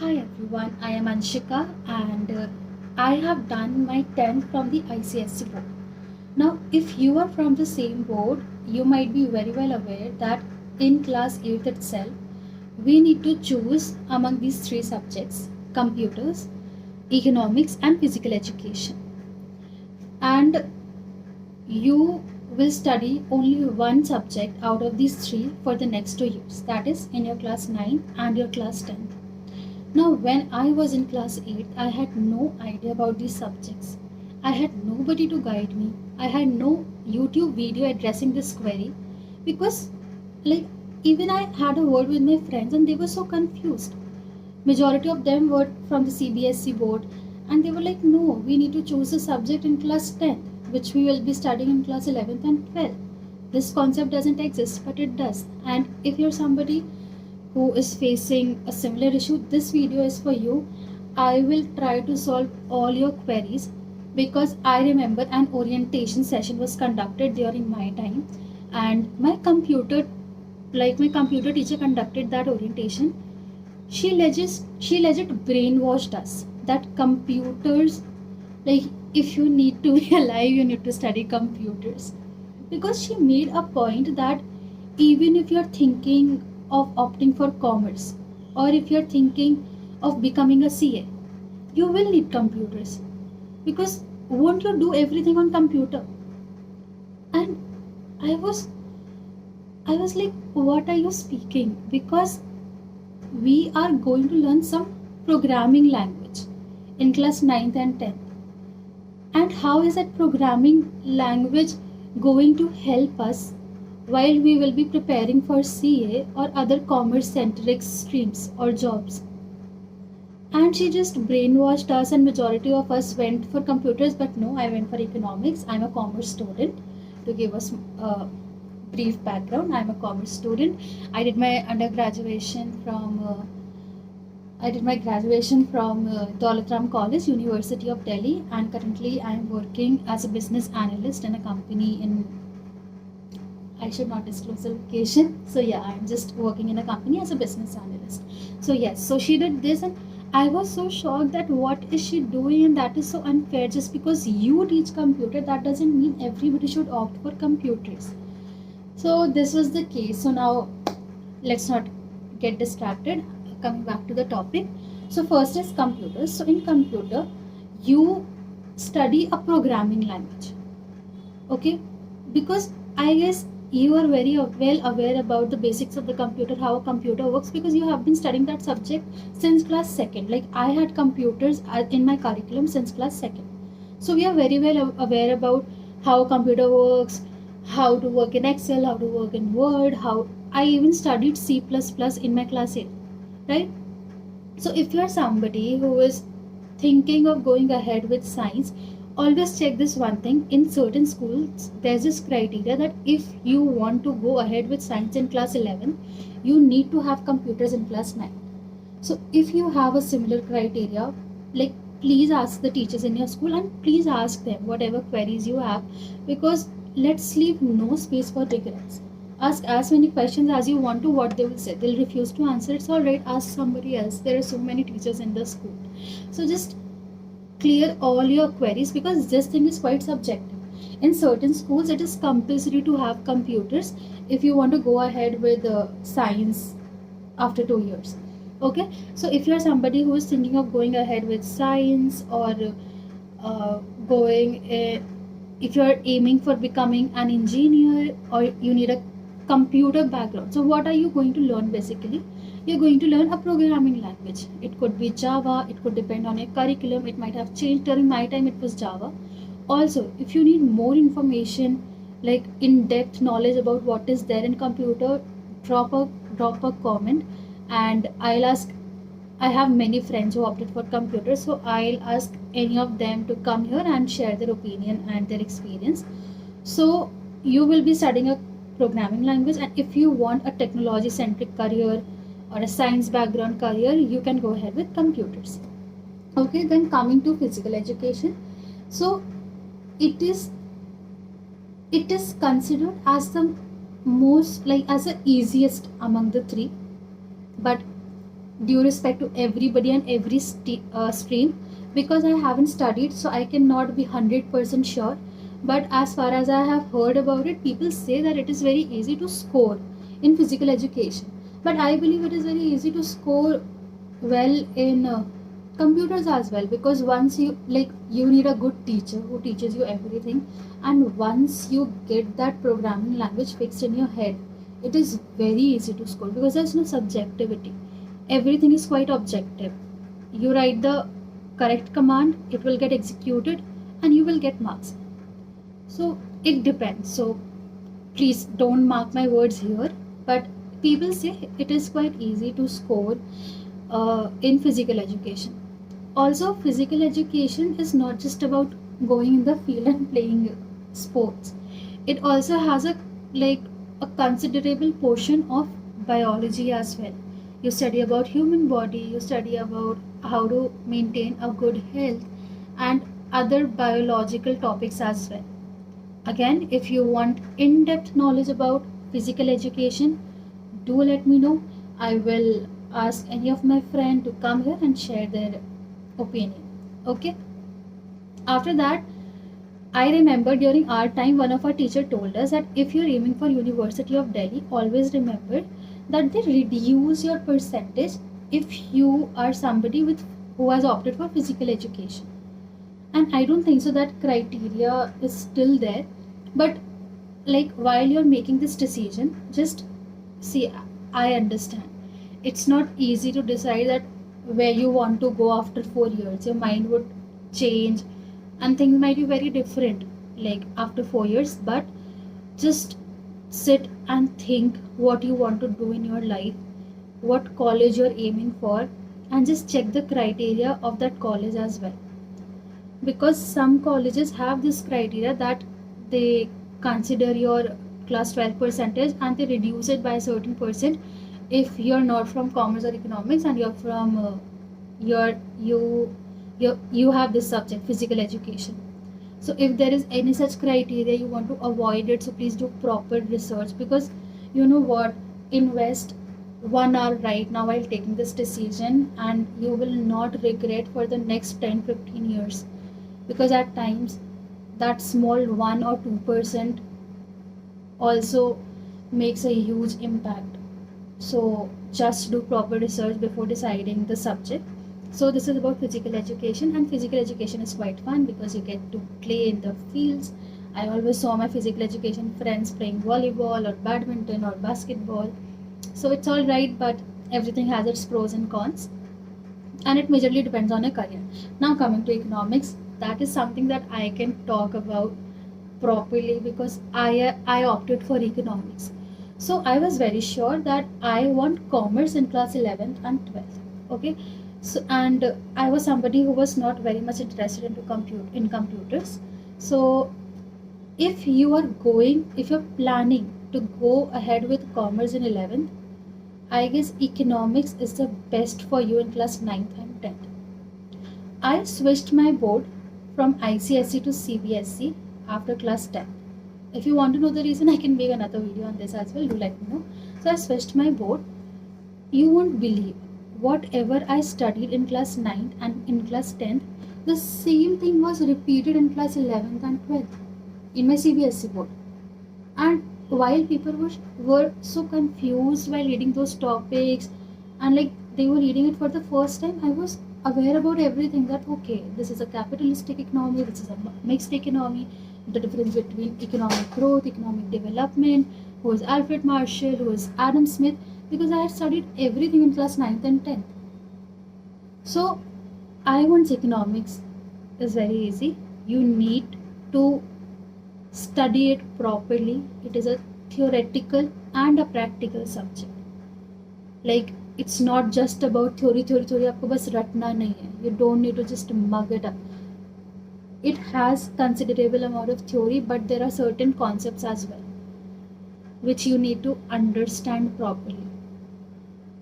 Hi everyone, I am Anshika and I have done my 10th from the ICSE board. Now, if you are from the same board, you might be very well aware that in class 8th itself, we need to choose among these three subjects: computers, economics, and physical education. And you will study only one subject out of these three for the next 2 years, that is, in your class 9 and your class 10th. Now, when I was in class 8, I had no idea about these subjects. I had nobody to guide me. I had no YouTube video addressing this query because, like, even I had a word with my friends and they were so confused. Majority of them were from the CBSE board and they were like, no, we need to choose a subject in class 10th, which we will be studying in class 11th and 12th. This concept doesn't exist, but it does. And if you're somebody who is facing a similar issue, this video is for you. I will try to solve all your queries because I remember an orientation session was conducted during my time and my computer teacher conducted that orientation. She legit brainwashed us that computers, like, if you need to be alive you need to study computers, because she made a point that even if you're thinking of opting for commerce or if you're thinking of becoming a CA, you will need computers because won't you do everything on computer? And I was I was like, what are you speaking? Because we are going to learn some programming language in class 9th and 10th. And how is that programming language going to help us while we will be preparing for CA or other commerce centric streams or jobs? And she just brainwashed us, and majority of us went for computers, but no, I went for economics. I'm a commerce student. To give us a brief background, I'm a commerce student. I did my undergraduation from Daulat Ram College, University of Delhi, and currently I am working as a business analyst in a company in, I should not disclose the location. So yeah, I'm just working in a company as a business analyst. So yes, so she did this and I was so shocked that what is she doing, and that is so unfair. Just because you teach computer, that doesn't mean everybody should opt for computers. So this was the case. So now let's not get distracted. Coming back to the topic. So first is computers. So in computer, you study a programming language. Okay? Because I guess you are very well aware about the basics of the computer, how a computer works, because you have been studying that subject since class 2nd. Like, I had computers in my curriculum since class 2nd. So we are very well aware about how a computer works, how to work in Excel, how to work in Word, how I even studied C++ in my class 8, right? So if you are somebody who is thinking of going ahead with science, always check this one thing. In certain schools, there's this criteria that if you want to go ahead with science in class 11, you need to have computers in class 9. So if you have a similar criteria, like, please ask the teachers in your school and please ask them whatever queries you have, because let's leave no space for regrets. Ask as many questions as you want to. What they will say, they'll refuse to answer, it's all right, ask somebody else. There are so many teachers in the school. So just clear all your queries, because this thing is quite subjective. In certain schools it is compulsory to have computers if you want to go ahead with science after 2 years. Okay, so if you're somebody who is thinking of going ahead with science or uh, going if you're aiming for becoming an engineer, or you need a computer background, so what are you going to learn? Basically, you're going to learn a programming language. It could be Java, it could depend on your curriculum, it might have changed. During my time it was Java. Also, if you need more information, like in-depth knowledge about what is there in computer, drop a comment, and I'll ask. I have many friends who opted for computers, so I'll ask any of them to come here and share their opinion and their experience. So you will be studying a programming language, and if you want a technology centric career or a science background career, you can go ahead with computers. Okay, then coming to physical education. So it is considered as the most, like, as the easiest among the three, but due respect to everybody and every stream, because I haven't studied, so I cannot be 100% sure. But as far as I have heard about it, people say that it is very easy to score in physical education. But I believe it is very easy to score well in computers as well, because once you you need a good teacher who teaches you everything, and once you get that programming language fixed in your head, it is very easy to score because there's no subjectivity. Everything is quite objective. You write the correct command, it will get executed, and you will get marks. So it depends. So please don't mark my words here, but people say it is quite easy to score in physical education. Also, physical education is not just about going in the field and playing sports. It also has a considerable portion of biology as well. You study about human body, you study about how to maintain a good health, and other biological topics as well. Again, if you want in-depth knowledge about physical education, do let me know. I will ask any of my friends to come here and share their opinion. Okay. After that, I remember during our time, one of our teacher told us that if you're aiming for University of Delhi, always remember that they reduce your percentage if you are somebody who has opted for physical education. And I don't think so that criteria is still there. But while you're making this decision, just see, I understand. It's not easy to decide that where you want to go after 4 years. Your mind would change and things might be very different after 4 years, but just sit and think what you want to do in your life, what college you're aiming for, and just check the criteria of that college as well. Because some colleges have this criteria that they consider your class 12 percentage and they reduce it by a certain percent if you're not from commerce or economics and you're from you have this subject physical education. So if there is any such criteria, you want to avoid it, so please do proper research, because you know what, invest 1 hour right now while taking this decision and you will not regret for the next 10-15 years, because at times that small 1 or 2% also makes a huge impact. So just do proper research before deciding the subject. So this is about physical education, and physical education is quite fun because you get to play in the fields. I always saw my physical education friends playing volleyball or badminton or basketball. So it's all right, but everything has its pros and cons, and it majorly depends on your career. Now coming to economics, that is something that I can talk about properly because I opted for economics. So I was very sure that I want commerce in class 11th and 12th. Okay. So and I was somebody who was not very much interested in computers. So if you're planning to go ahead with commerce in 11th, I guess economics is the best for you in class 9th and 10th. I switched my board from ICSE to CBSE after class 10. If you want to know the reason, I can make another video on this as well. Do let me know. So I switched my board. You won't believe, whatever I studied in class 9th and in class 10th, the same thing was repeated in class 11th and 12th in my CBSE board. And while people were so confused while reading those topics, and they were reading it for the first time, I was aware about everything, that okay, this is a capitalistic economy, this is a mixed economy, the difference between economic growth, economic development, who is Alfred Marshall, who is Adam Smith, because I had studied everything in class 9th and 10th. So I want economics is very easy. You need to study it properly. It is a theoretical and a practical subject. It's not just about theory आपको बस रटना नहीं है. You don't need to just mug it up. It has considerable amount of theory, but there are certain concepts as well which you need to understand properly.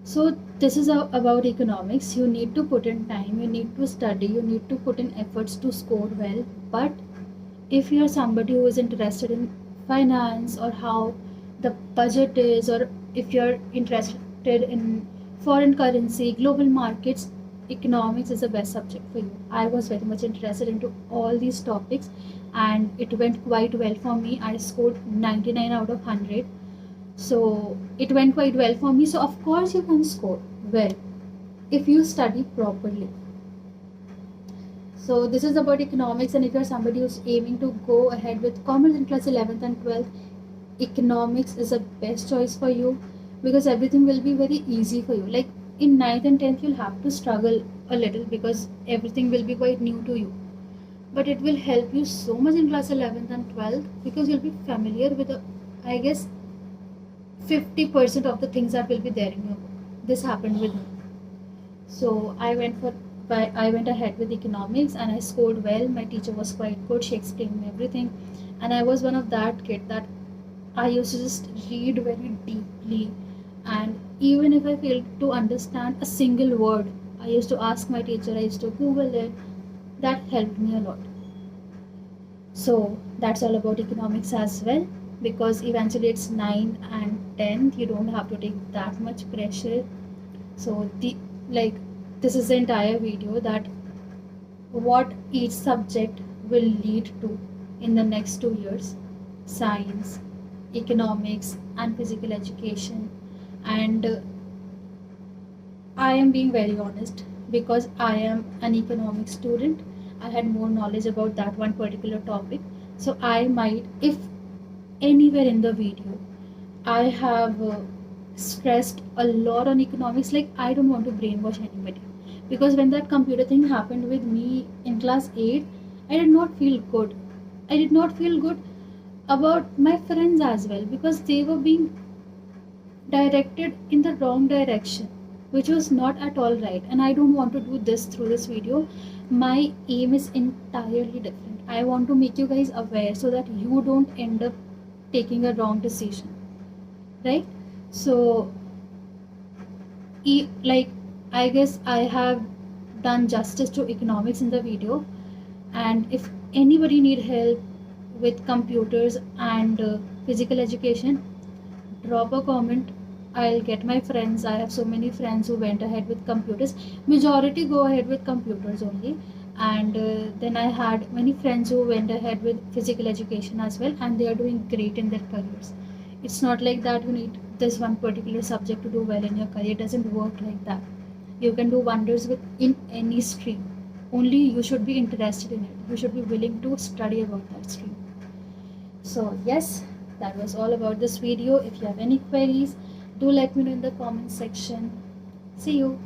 So this is about economics. You need to put in time, you need to study, you need to put in efforts to score well. But if you're somebody who is interested in finance or how the budget is, or if you're interested in foreign currency, global markets, economics is the best subject for you. I was very much interested into all these topics, and it went quite well for me. I scored 99 out of 100. So it went quite well for me. So of course you can score well if you study properly. So this is about economics, and if you're somebody who's aiming to go ahead with commerce in class 11th and 12th, economics is the best choice for you, because everything will be very easy for you. Like in 9th and 10th you'll have to struggle a little because everything will be quite new to you, but it will help you so much in class 11th and 12th because you'll be familiar with I guess 50% of the things that will be there in your book. This happened with me. So I went ahead with economics and I scored well. My teacher was quite good. She explained me everything, and I was one of that kid that I used to just read very deeply, and even if I failed to understand a single word, I used to ask my teacher, I used to Google it. That helped me a lot. So that's all about economics as well, because eventually it's 9 and 10th. You don't have to take that much pressure. So this is the entire video, that what each subject will lead to in the next 2 years: science, economics, and physical education. And I am being very honest, because I am an economics student. I had more knowledge about that one particular topic. So I might, if anywhere in the video I have stressed a lot on economics, like I don't want to brainwash anybody, because when that computer thing happened with me in class 8, I did not feel good. I did not feel good about my friends as well, because they were being directed in the wrong direction, which was not at all right. And I don't want to do this through this video. My aim is entirely different. I want to make you guys aware so that you don't end up taking a wrong decision, right? So like, I guess I have done justice to economics in the video, and if anybody need help with computers and physical education, drop a comment. I'll get my friends. I have so many friends who went ahead with computers. Majority go ahead with computers only, and then I had many friends who went ahead with physical education as well, and they are doing great in their careers. It's not like that you need this one particular subject to do well in your career. It doesn't work like that. You can do wonders with in any stream. Only you should be interested in it. You should be willing to study about that stream. So yes, that was all about this video. If you have any queries, do let me know in the comment section. See you.